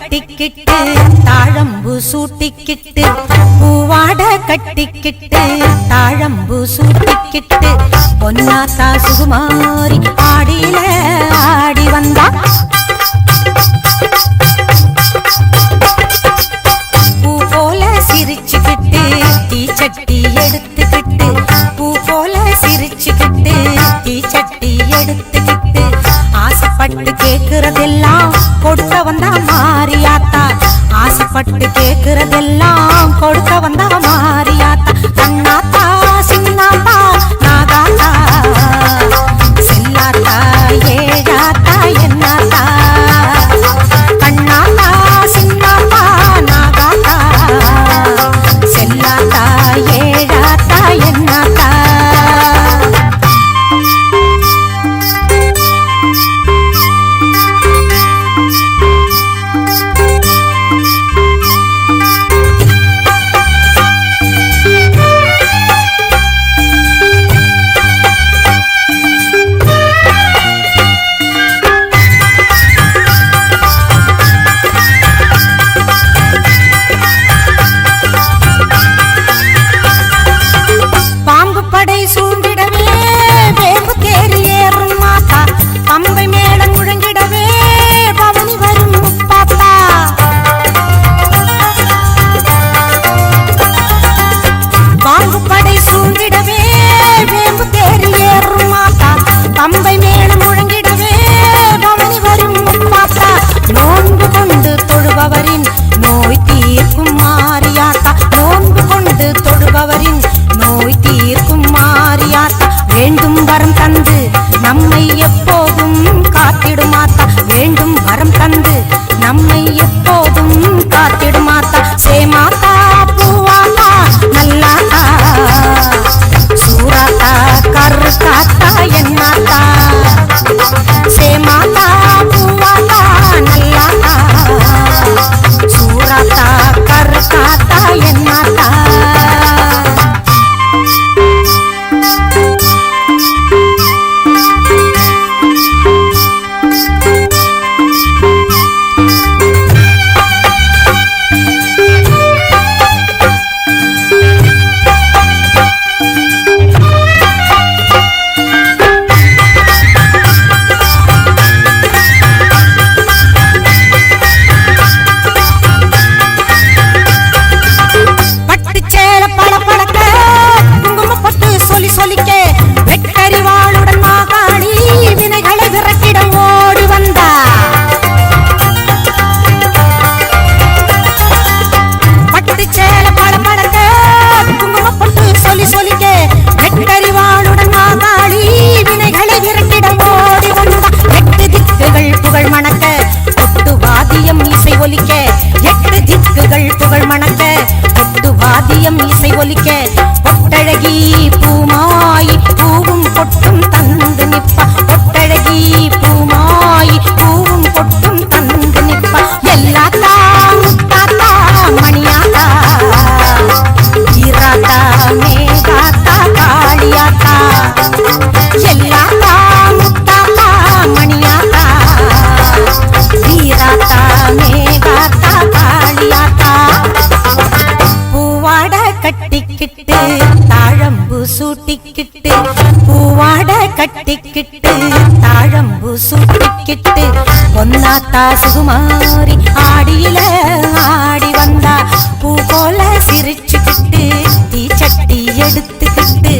கட்டிக்கிட்டு தாழம்பு சூட்டிக்கிட்டு பூவாட கட்டிக்கிட்டு தாழம்பு சூட்டிக்கிட்டு பொன்னாத்தா சுகுமாரி ஆடியில ஆடி வந்தா பூ போல சிரிச்சுக்கிட்டு தீச்சட்டி எடுத்துக்கிட்டு பூ போல சிரிச்சுக்கிட்டு தீச்சட்டி எடுத்துக்கிட்டு ஆசைப்பட்டு கேக்குறதெல்லாம் கொடுக்க வந்தா மாரியாத்தா ஆசைப்பட்டு கேக்குறதெல்லாம் கொடுக்க வந்தா மாரியாத்தா கண்ணாத்தா சின்னாத்தா நாகாத்தா செல்லாத்தா ஏழாத்தா என்னாத்தா கண்ணாத்தா சின்னாத்தா நாகாத்தா செல்லாத்தா ஏழாத்தா என்னாத்தா பொட்டழகி பூமாய் பூவும் பொட்டும் தந்து நிப்பா பொட்டழகி பூமாய் பூவும் பொட்டும் தந்து நிப்பா எல்லாத்தா முத்தாத்தா மணியாத்தா ஈராத்தா மேகாத்தா காளியாத்தா எல்லாத்தா முத்தாத்தா மணியாத்தா ஈராத்தா மேகாத்தா காளியாத்தா பூவாட கட்டிக்கிட்டு தாழம்பு சூட்டிக்கிட்டு பூவாட கட்டிக்கிட்டு தாழம்பு சூட்டிக்கிட்டு பொன்னாத்தா சுகுமாரி ஆடியில ஆடி வந்தா பூ போல சிரிச்சுக்கிட்டு தீச்சட்டி எடுத்துக்கிட்டு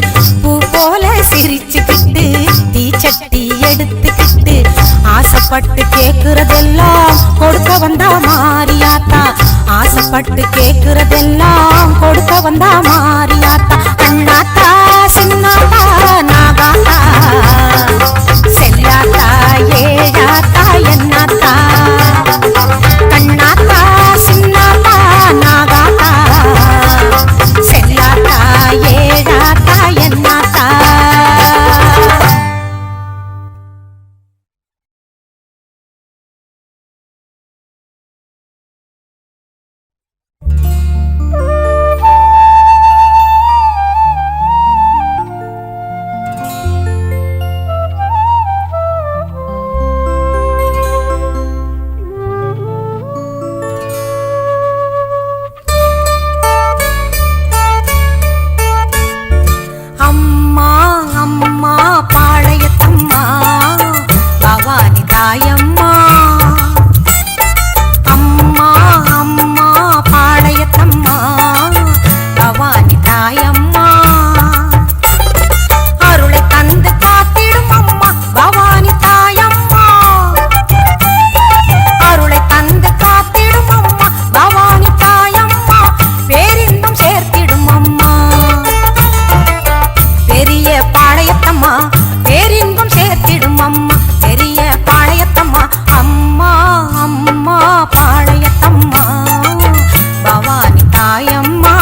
பூ போல சிரிச்சுக்கிட்டு தீச்சட்டி எடுத்துக்கிட்டு ஆசைப்பட்டு கேக்குறதெல்லாம் கொடுக்க வந்தா மாரியாத்தா ஆசைப்பட்டு கேக்குறதெல்லாம் கொடுக்க வந்தா மாரியாத்தா கண்ணாத்தா சின்னாத்தா நாகாத்தா செல்லாத்தா ஏழாத்தா என்னாத்தா கண்ணாத்தா சின்னாத்தா நாகாத்தா செல்லாத்தா ஏழாத்தா என்னாத்தா அம்மா பெரிய பாளையத்தம்மா அம்மா அம்மா பாளையத்தம்மா பவானி தாயம்மா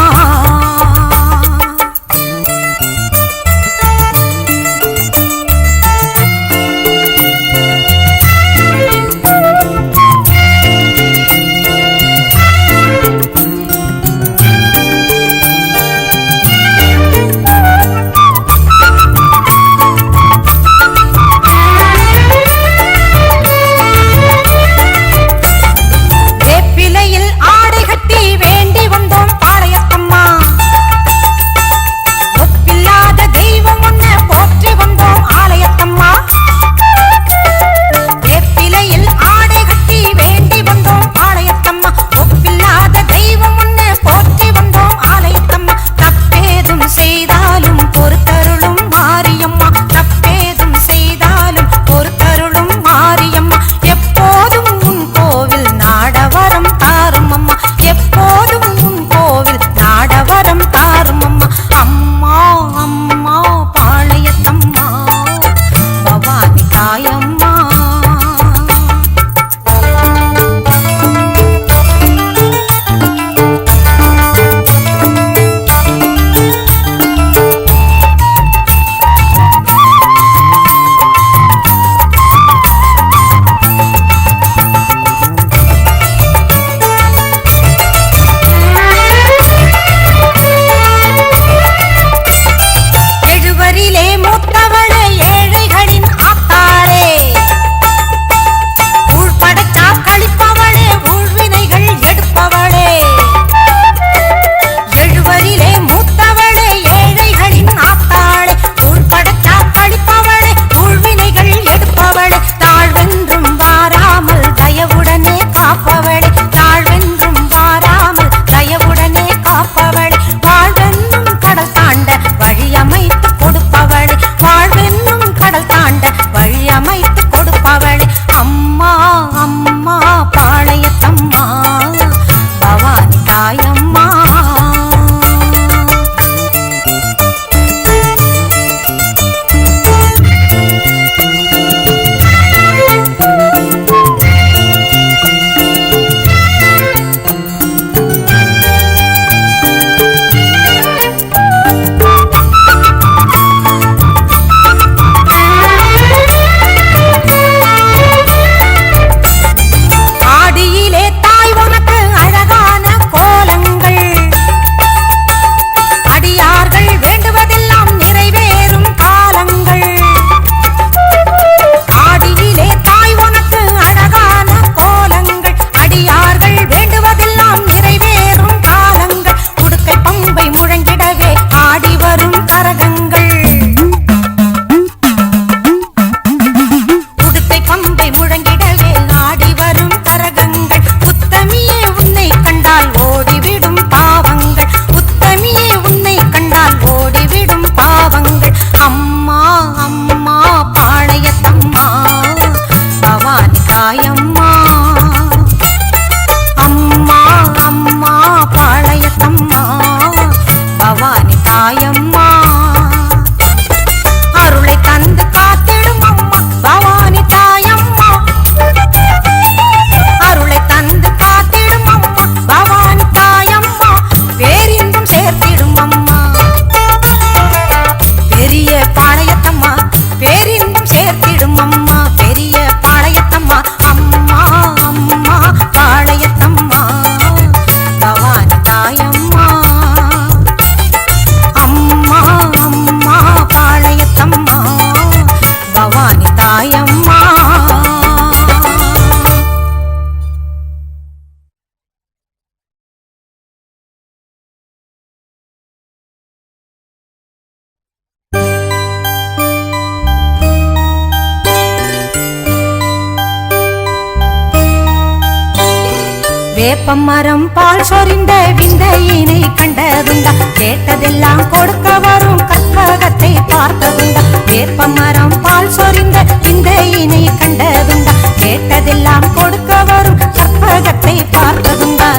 வேப்பமரம் பால் சொரிந்த விந்தையினை கண்டதுண்டா, கேட்டதெல்லாம் கொடுக்க வரும் கற்பகத்தை பார்த்ததுண்டா. வேப்பமரம் பால் சொரிந்த விந்தையினை கண்டதுண்டா, கேட்டதெல்லாம் கொடுக்க வரும் கற்பகத்தை பார்த்ததுண்டா.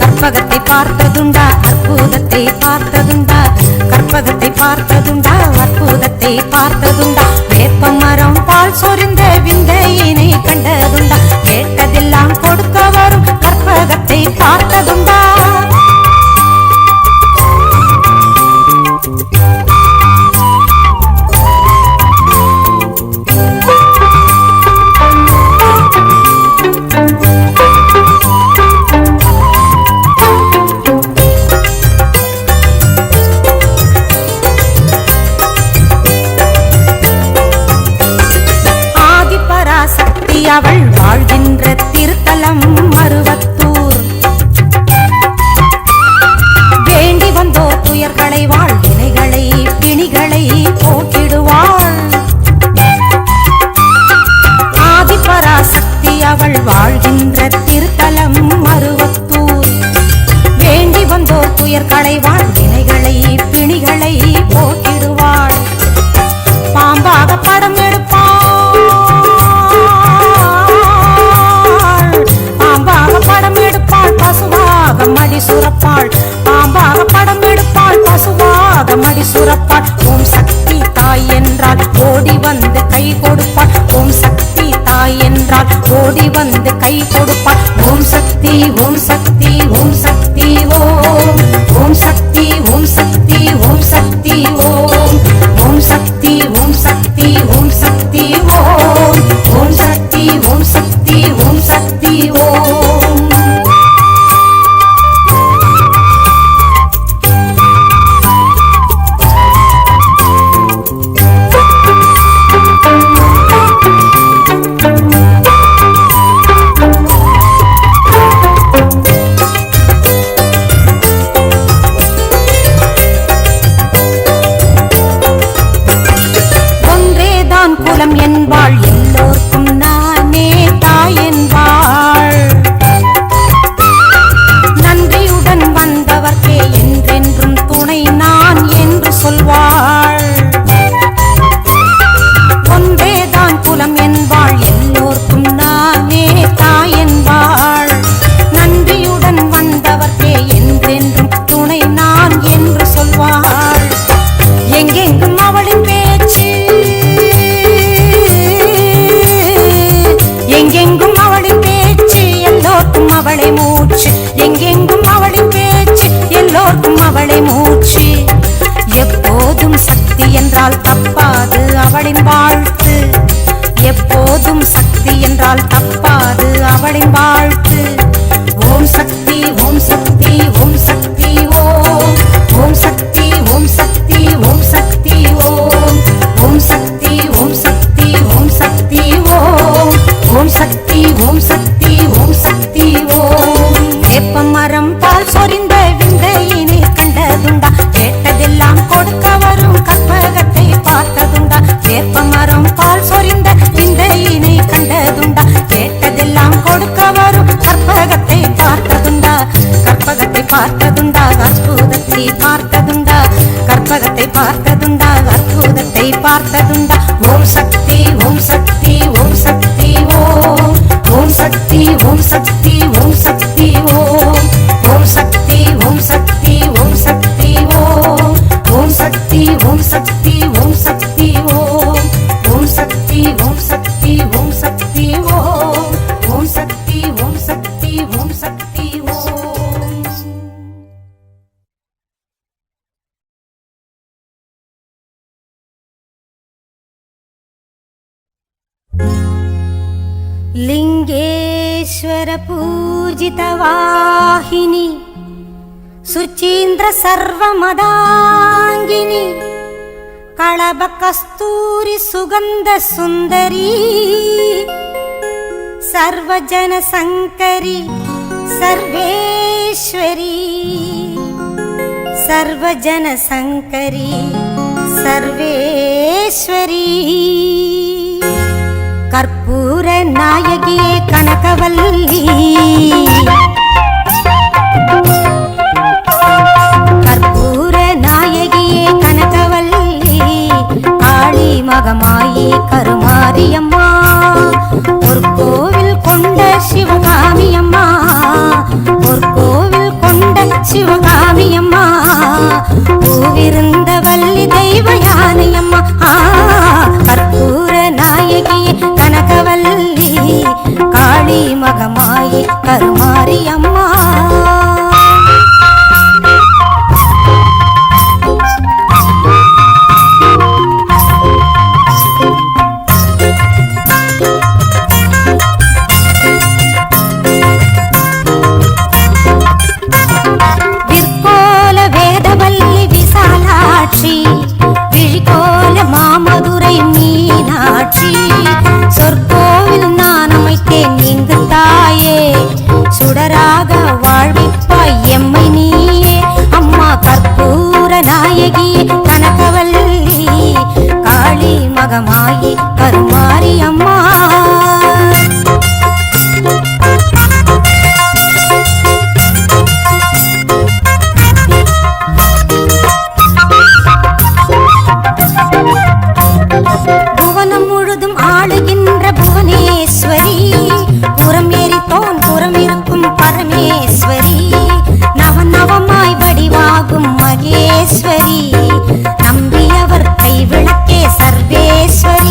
கற்பகத்தை பார்த்ததுண்டா, அற்புதத்தை பார்த்ததுண்டா. கற்பகத்தை பார்த்ததுண்டா, அற்புதத்தை பார்த்ததுண்டா. வேப்பமரம் பால் சொரிந்த விந்தையினை கண்டதுண்டா கேட்டதெல்லாம் கொடுக்க வரும் கற்பகத்தை பார்த்ததுண்டா அவள் வாழ்கின்ற திருத்தலம் மருவத்தூர் வேண்டி வந்தோர் துயர்களை வாழ்வினைகளை பிணிகளை போக்கிடுவாள் ஆதிபராசக்தி அவள் வாழ்கின்ற திருத்தலம் மருவத்தூர் வேண்டி வந்தோர் துயர்களை வாழ்வினைகளை பிணிகளை போக்கிடுவாள் பாம்பாக படம் எடுப்பாள் மடி சுரப்பாள் பாம்பாக படம் எடுப்பாள் பசுவாக மடி சுரப்பாள் ஓம் சக்தி தாய் என்றால் ஓடி வந்து கை கொடுப்பாள் ஓம் சக்தி தாய் என்றால் ஓடி வந்து கை கொடுப்பாள் ஓம் சக்தி ஓம் சக்தி ஓம் சக்தி ஓம் ஓம் சக்தி ஓம் சக்தி ஓம் சக்தி ஓம் ஓம் சக்தி ஓம் சக்தி ஓம் சக்தி ஓம் ஓம் சக்தி ஓம் சக்தி ஓம் சக்தி ஓம் என்பாள் எல்லோர்க்கும் நானே தாய் என்பாள் நன்றியுடன் வந்தவர்க்கே என்றென்றும் துணை நான் என்று சொல்வாள் ஒன்றேதான் குலம் என்பாள் எல்லோர்க்கும் நானே தாய் என்பாள் நன்றியுடன் வந்தவர்க்கே என்றென்றும் துணை நான் என்று சொல்வாள் எங்கெங்கும் அவளின் பேச்சு எங்கெங்கும் அவளின் பேச்சு எல்லோர்க்கும் அவளை மூச்சு எங்கெங்கும் அவளின் பேச்சு எல்லோர்க்கும் அவளை மூச்சு எப்போதும் சக்தி என்றால் தப்பாது அவளின் வாழ்த்து எப்போதும் சக்தி என்றால் தப்பாது அவளின் வாழ்த்து ஓம் சக்தி ஓம் சக்தி ஓம் சக்தி ஓம் ஓம் சக்தி ஓம் சக்தி ஓம் சக்தி ஓம் ஓம் சக்தி ஓம் சக்தி ஓம் சக்தி ஓம் ஓம் சக்தி ஓம் சக்தி ஓம் சக்தி ஓம் வேப்ப மரம் பால் சொரிந்த விந்தையினை கண்டதுண்டா கேட்டதெல்லாம் கொடுக்க வரும் கற்பகத்தை பார்த்ததுண்டா வேப்ப மரம் பால் சொரிந்த விந்தையினை கண்டதுண்டா கேட்டதெல்லாம் கொடுக்க வரும் கற்பகத்தை பார்த்ததுண்டா கற்பகத்தை பார்த்ததுண்டா அற்புதத்தை பார்த்ததுண்டா கற்பகத்தை பார்த்ததுண்டா அற்புதத்தை பார்த்ததுண்டா ஓம் சக்தி ஓம் சக்தி ஓம் சக்தி ஓம் ஓம் சக்தி ஓம் சக்தி ஓம் சக்தி ஓம் ஓம் சக்தி ஓம் சக்தி ஓம் சக்தி ஓம் ஓம் சக்தி ஓம் சக்தி ஓம் சக்தி ஓம் ஓம் சக்தி ஓம் சக்தி ஓம் சக்தி ஓம் ஓம் சக்தி ஓம் சக்தி ஓம் சக்தி ஓம் लिंगेश्वर पूजितवाहिनी सुचीन्द्र सर्वमदांगिनी कळभ कस्तूरी सुगंध सुंदरी सर्वजन संकरी सर्वेश्वरी सर्वजन संकरी सर्वेश्वरी कर्पूर नायगिये कनकवल्ली कर्पूर नायगिये कनकवल्ली काली मगमायी करुमारियम्मा ஒரு கோவில் கொண்ட சிவகாமியம்மா ஒரு கோவில் கொண்ட சிவகாமியம்மா பூவிருந்த வள்ளி தெய்வ யானையம்மா கற்பூர நாயகியே கனக கருமாரி அம்மா. விற்கோல வேதவல்லி விசாலாட்சி, விழிகோல மாமதுரை மீனாட்சி, சொற்கோவில் நான் அமைத்தேன் இங்கு தாயே, சுடராக வாழ்விப்பாய் எம்மை நீயே. அம்மா கற்பூர நாயகி கனகவல்லி, காளி மகமாயி கருமாரி அம்மா. புவனம் முழுதும் ஆளுகின்ற புவனேஸ்வரி, புறம் ஏறித்தோன் புறம் இருக்கும் பரமேஸ்வரி, நவநவமாய் வடிவாகும் மகேஸ்வரி, நம்பியவர் கைவிளக்கே சர்வேஸ்வரி.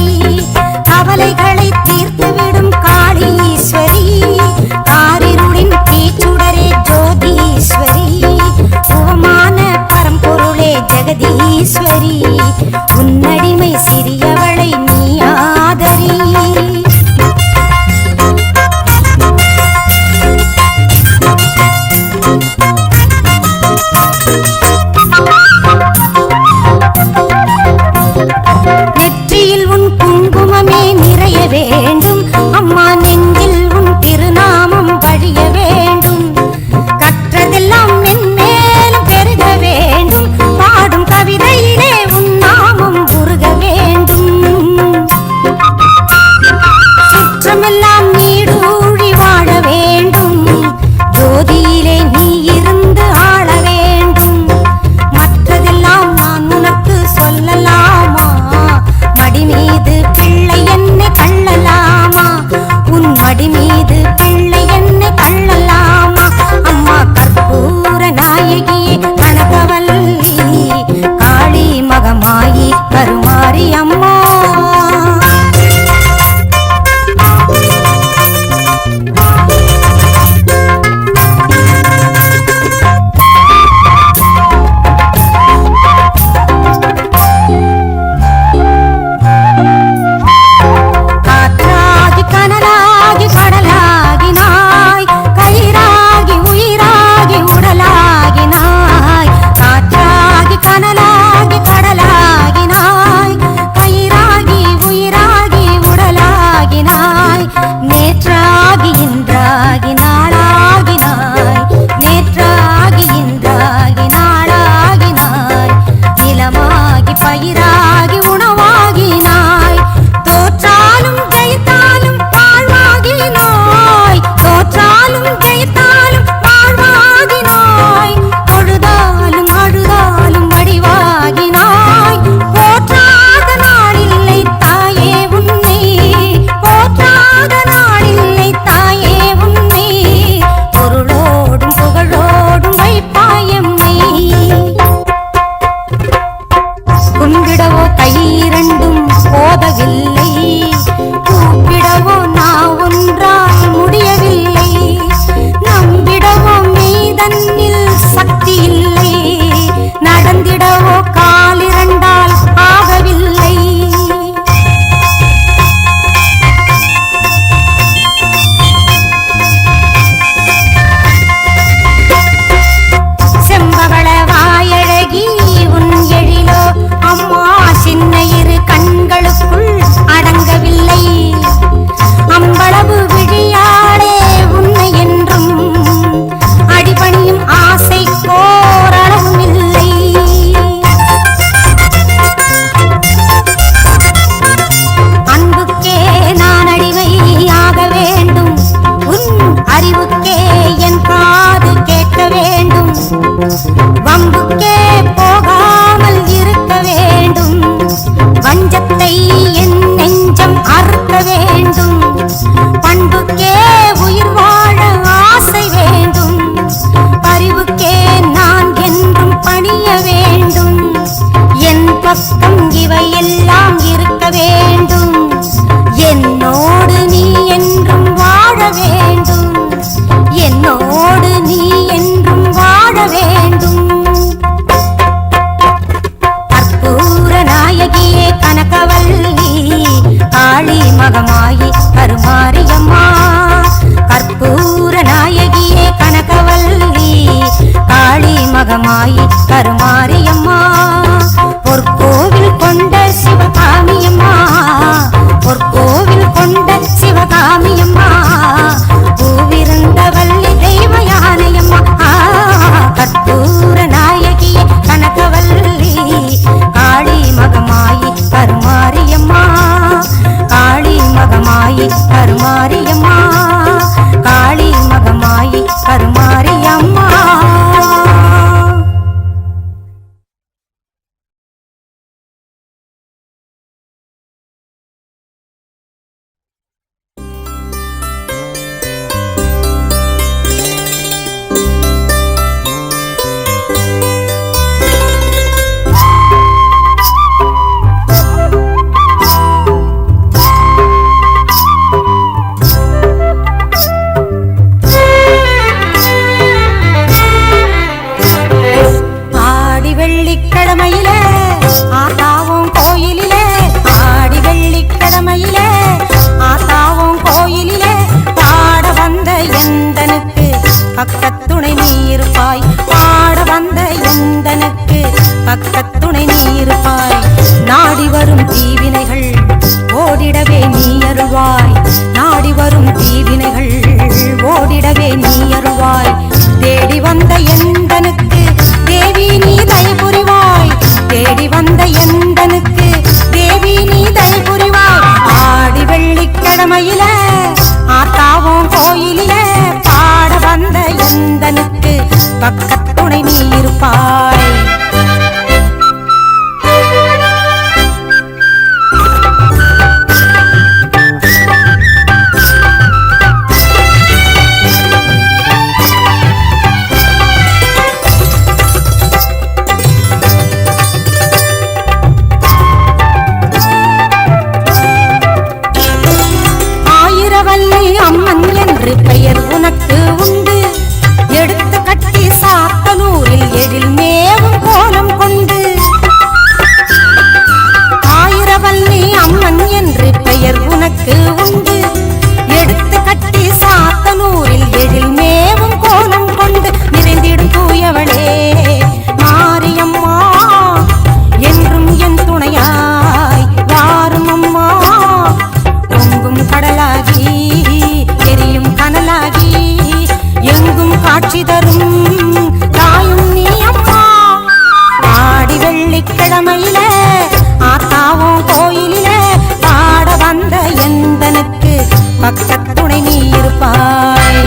மகமாயி கருமாரியம்மா பொற்கோவில் கொண்ட சிவகாமியம்மா பொற்கோவில் கொண்ட சிவகாமியம்மா பூவிருந்த வள்ளி தெய்வ யானையம்மா கற்பூர நாயகியே கனகவல்லி காளி மகமாயி கருமாரியம்மா காளி மகமாயி கருமாரியம்மா காளி மகமாயி கருமாரியம்மா. பக்கத்துணை நீருப்பாய் பாட வந்த எந்தனுக்கு பக்கத்துணை நீருப்பாய் நாடி வரும் தீவினைகள் ஓடிடவே நீ அருள்வாய் நாடி வரும் தீவினைகள் ஓடிடவே நீ அருள்வாய் தேடி வந்த எந்தனுக்கு தேவி நீ தயை புரிவாய் தேடி வந்த எந்தனுக்கு தேவி நீ தயை புரிவாய் ஆடி வெள்ளிக்கிழமையில ஆத்தாவும் கோயிலில பாட வந்த எந்தனுக்கு பக்கத்துணை நீ இருப்பாய். அம்மன் என்று பெயர் உனக்கு உண்டு எடுத்து கட்டி சாத்தனூரில் எழில் மேவும் கோலம் கொண்டு ஆயிரவல்லி அம்மன் என்று பெயர் உனக்கு உண்டு எடுத்து கட்டி சாத்தனூரில் எழில் மேவும் கோலம் கொண்டு நிறைந்திடும் தூயவளே மாரியம்மா என்றும் என் துணையாய் வாரும் அம்மா பொங்கும் கடலாகி கனலாகி எங்கும் காட்சி தரும் தாயும் நீ அம்மா ஆடி வெள்ளிக்கிழமையில ஆத்தாவும் கோயிலில பாட வந்த எந்தனுக்கு பக்கத்துணை நீ இருப்பாய்.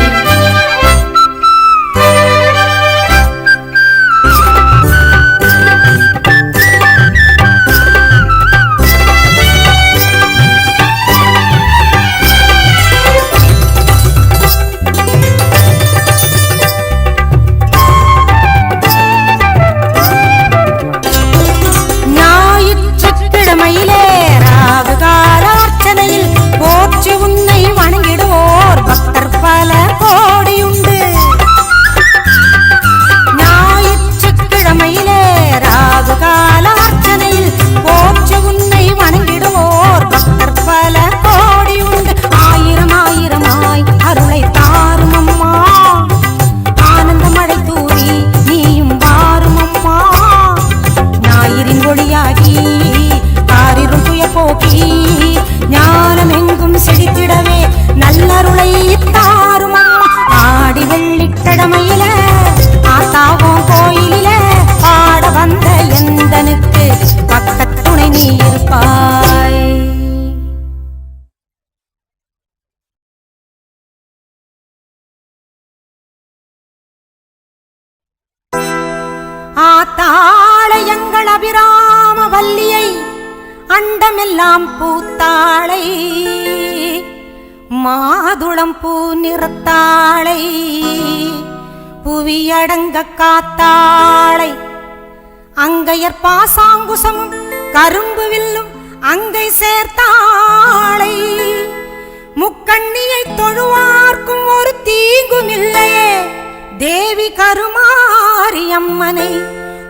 ஞானமெங்கும் செழித்திடவே நல்லருளை தாரும் அம்மா ஆடி வெள்ளிக்கிழமையில ஆத்தாவும் கோயிலில பாட வந்த எந்தனுக்கு பக்கத்துணை நீ இருப்பாய். ஆத்தாளை எங்கள் அபிராம வல்லியை அண்டமெல்லாம் பூத்தாளை மாதுளம் பூ நிறத்தாளை புவியடங்க காத்தாளை அங்கையர் பாசாங்குசமும் கரும்பு வில்லும் அங்கை சேர்த்தாளை முக்கண்ணியை தொழுவார்க்கும் ஒரு தீங்கும் இல்லையே தேவி கருமாரியம்மனை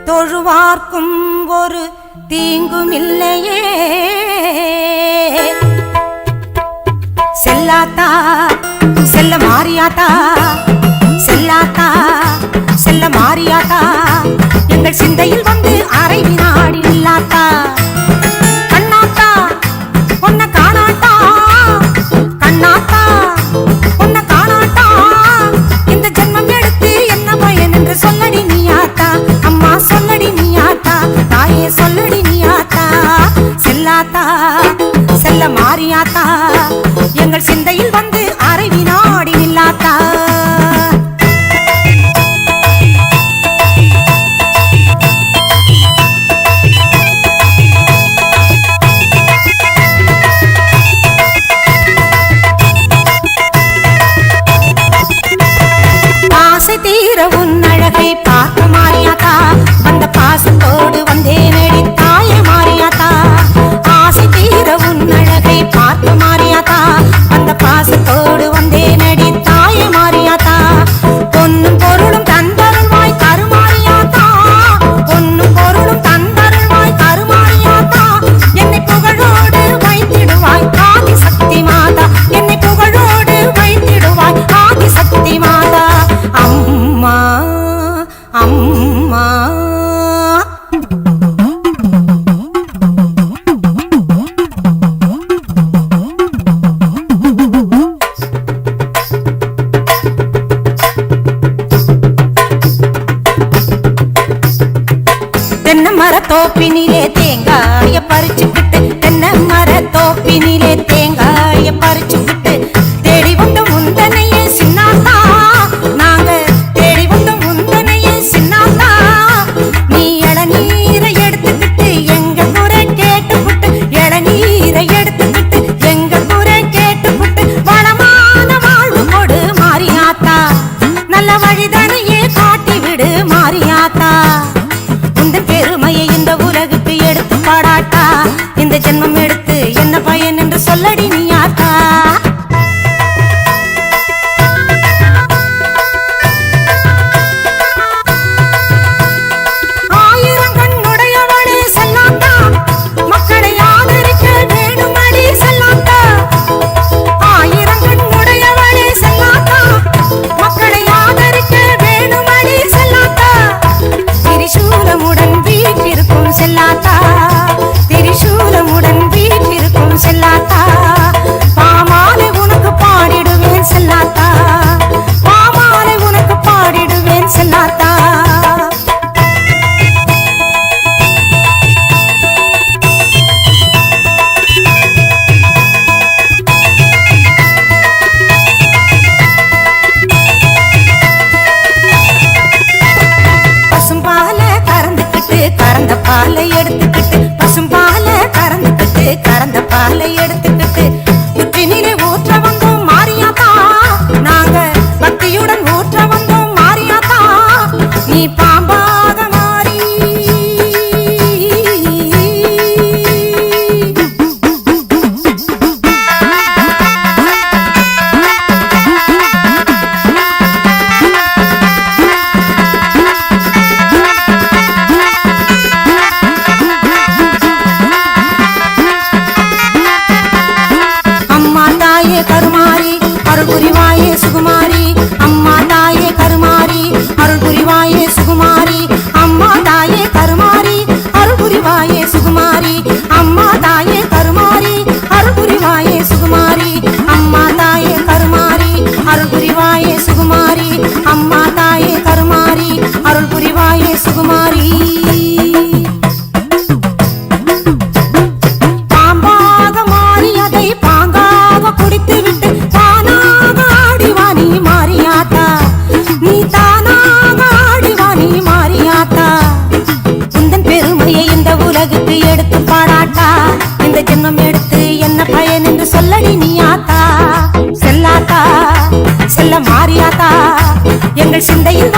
தொழுவார்க்கும் ஒரு தீங்குமில்லையே செல்லாத்தா செல்ல மாரியாத்தா செல்லாத்தா செல்ல மாரியாத்தா எங்கள் சிந்தையில் வந்து அரை வினாடி நில்லாத்தா. கண்ணாத்தா உன்னை காணாட்டா, கண்ணாத்தா உன்னை காணாட்டா, இந்த ஜென்மம் எடுத்து என்ன பயன் என்று சொல்லடி நீயாத்தா. அம்மா சொல்லடி நீயாத்தா, தாயே சொல்லடி நீயாத்தா. செல்லாத்தா செல்ல மாறியாத்தா, எங்கள் சிந்தையில் வந்து அரை வினாடி நில்லாத்தா. தீர உன் அழகை பார்க்க மாறியாத்தா, அந்த பாசத்தோடு வந்தேனடி தாய மாறியாத்தா. ஆசை தீர உன் அழகை பார்க்க மாறியாத்தா, அந்த பாசத்தோடு வந்தேனடி தாய மாறியாத்தா. பொன்னும் பொருளும் தந்தருள்வாய் கருமாறியாத்தா, பொன்னும் பொருளும் தந்தருள்வாய் கருமாறியாத்தா. என்னை புகழோடு வைத்திடுவாய் ஆதி சக்தி மாதா, என்னை புகழோடு வைத்திடுவாய் ஆதி சக்தி மாதா. அம்மா அம்மா தென்னை மரத்தோப்பினிலே தேங்காய பறிச்சுக்கிட்டு, தென்னை மரத்தோப்பினிலே தேங்காய பறிச்சுக்கிட்டு தேடி வந்த முந்தனையே சின்னாத்தா, நாங்க தேடி வந்த முந்தனையே சின்னாத்தா. நீ இளநீரை எடுத்துக்கிட்டு எங்க குறை கேட்டுக்கிட்டு, இளநீரை எடுத்துக்கிட்டு எங்க குறை கேட்டுக்கிட்டு வளமான வாழ்வு கொடு மாறியாத்தா, நல்ல வழிதனையே காட்டி விடு மாறியாத்தா. உந்தன் பெருமையை இந்த உலகுக்கு எடுத்து பாடாட்டா, இந்த ஜென்மம் எடுத்து என்ன பயன் என்று சொல்லடி நீயாத்தா. ஆயிரம் கண்ணுடையவளே செல்லாத்தா, மக்களை ஆதரிக்க வேணுமடி செல்லாத்தா. ஆயிரம் கண்ணுடையவளே செல்லாத்தா, மக்களை ஆதரிக்க வேணுமடி செல்லாத்தா. திரிசூலமுடன் வீட்டிற்கும் செல்லாத்தா, திரிசூலமுடன் வீட்டிற்கும் செல்லாத்தா. பாமாலை உனக்கு பாடிடுவேன் செல்லாத்தா, பாமாலை உனக்கு பாடிடுவேன் செல்லாத்தா. பசும்பால கறந்துக்கிட்டு கறந்த பாலை எடுத்துக்கிட்டு, பசும்பால கறந்துக்கிட்டு கறந்த பாலை எடுத்துக்கிட்டு புற்றினிலே ஊற்ற வந்தோம் மாறியாத்தா, நாங்க பக்தியுடன் ஊற்ற வந்தோம் மாறியாத்தா. நீ பாம்பாக மாறி அம்மா தாயே கருமாரி அருள் புரிவாயே சுகுமாரி, அம்மா தாயே கருமாரி அருள் புரிவாயே சுகுமாரி, அம்மா தாயே கருமாரி அருள் புரிவாயே சுகுமாரி, அம்மா தாயே கருமாரி அருள் புரிவாயே சுகுமாரி, அம்மா தாயே கருமாரி அருள் புரிவாயே சுகுமாரி, அம்மா தாயே கருமாரி அருள் புரிவாயே சுகுமாரி. பாம்பாக மாறி அதை பாங்காக குடித்து விட்டு தானாக ஆடிவா நீ மாறியாத்தா, நீ தானாக ஆடிவா நீ மாறியாத்தா. உந்தன் பெருமையை இந்த உலகுக்கு எடுத்து பாடாட்டா, இந்த ஜென்மம் எடுத்து என்ன பயன் என்று சொல்லடி நீயாத்தா. செல்லாத்தா செல்ல மாறியாத்தா, எங்கள் சிந்தையில்